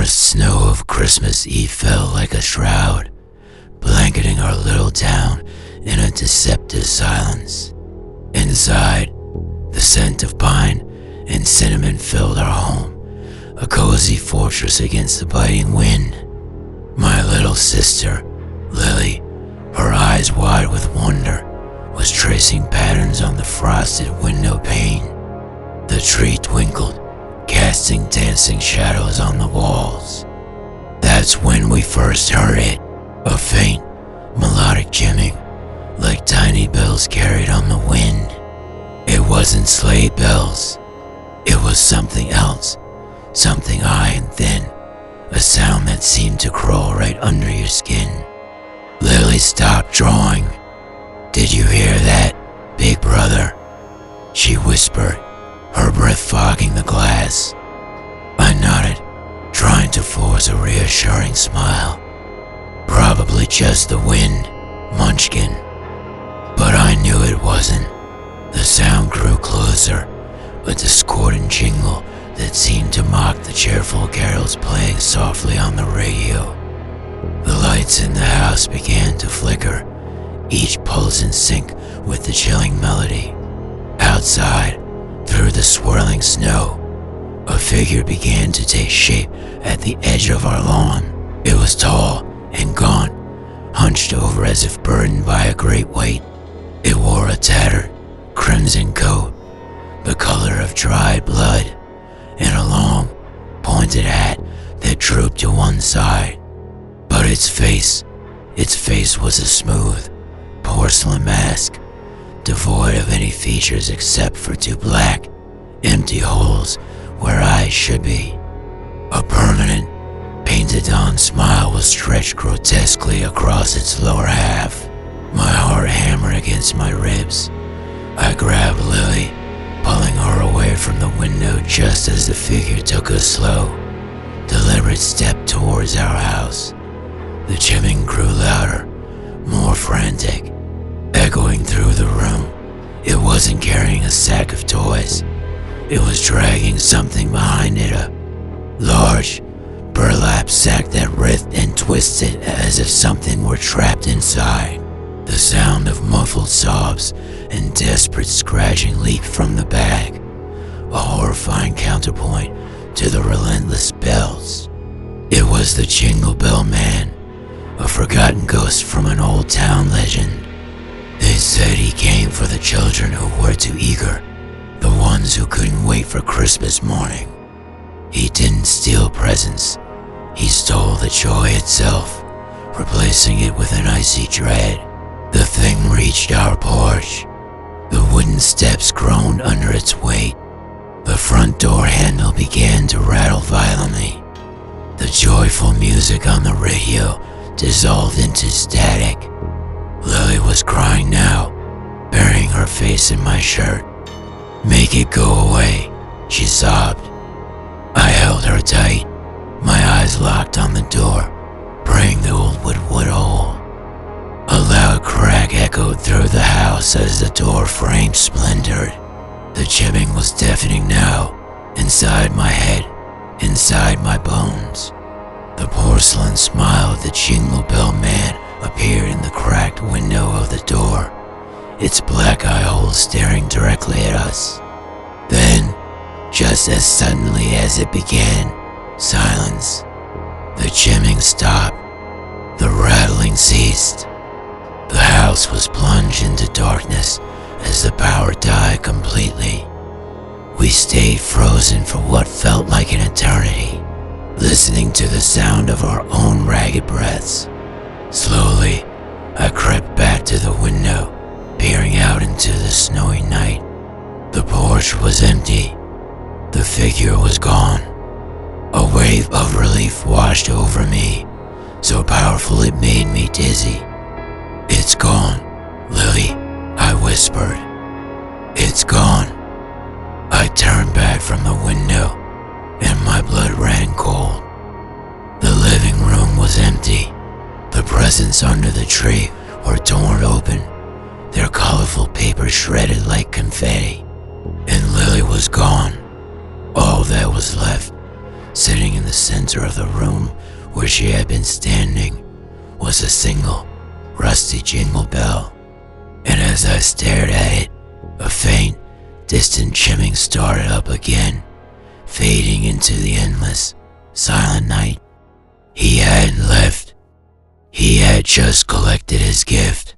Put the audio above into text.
first snow of Christmas Eve fell like a shroud, blanketing our little town in a deceptive silence. Inside, the scent of pine and cinnamon filled our home, a cozy fortress against the biting wind. My little sister, Lily, her eyes wide with wonder, was tracing patterns on the frosted window pane. The tree twinkled, casting dancing shadows on the walls. That's when we first heard it, a faint, melodic jimming, like tiny bells carried on the wind. It wasn't sleigh bells. It was something else, something high and thin, a sound that seemed to crawl right under your skin. Lily stopped drawing. "Did you hear that, big brother?" she whispered, her breath fogging the glass. I nodded, trying to force a reassuring smile. Probably just the wind, Munchkin. But I knew it wasn't. The sound grew closer, a discordant jingle that seemed to mock the cheerful carols playing softly on the radio. The lights in the house began to flicker, each pulse in sync with the chilling melody. Outside, through the swirling snow, a figure began to take shape at the edge of our lawn. It was tall and gaunt, hunched over as if burdened by a great weight. It wore a tattered, crimson coat, the color of dried blood, and a long, pointed hat that drooped to one side. But its face was a smooth, porcelain mask, devoid of any features except for two black, empty holes where eyes should be. A permanent, painted-on smile was stretched grotesquely across its lower half. My heart hammered against my ribs. I grabbed Lily, pulling her away from the window just as the figure took a slow, deliberate step towards our house. The chimming grew louder, more frantic, echoing through the room. It wasn't carrying a sack of toys. It was dragging something behind it, a large, burlap sack that writhed and twisted as if something were trapped inside. The sound of muffled sobs and desperate scratching leaped from the bag, a horrifying counterpoint to the relentless bells. It was the Jingle Bell Man, a forgotten ghost from an old town legend. They said he came for the children who were too eager, the ones who couldn't wait for Christmas morning. He didn't steal presents, he stole the joy itself, replacing it with an icy dread. The thing reached our porch. The wooden steps groaned under its weight. The front door handle began to rattle violently. The joyful music on the radio dissolved into static. Lily was crying now, burying her face in my shirt. "Make it go away," she sobbed. I held her tight, my eyes locked on the door, praying the old wood would hold. A loud crack echoed through the house as the door frame splintered. The chimming was deafening now, inside my head, inside my bones. The porcelain smile of the Jingle Bell Man appeared in the cracked window of the door, its black eye holes staring directly at us. Then, just as suddenly as it began, silence. The chimming stopped. The rattling ceased. The house was plunged into darkness as the power died completely. We stayed frozen for what felt like an eternity, listening to the sound of our own ragged breaths. Slowly, I crept back to the window, peering out into the snowy night. The porch was empty. The figure was gone. A wave of relief washed over me, so powerful it made me dizzy. "It's gone, Lily," I whispered. "It's gone." I turned back from the window, and my blood ran cold. The living room was empty. The presents under the tree were torn open, their colorful paper shredded like confetti. And Lily was gone. All that was left Sitting in the center of the room where she had been standing was a single, rusty jingle bell, and as I stared at it, a faint, distant chimming started up again, fading into the endless, silent night. He hadn't left. He had just collected his gift.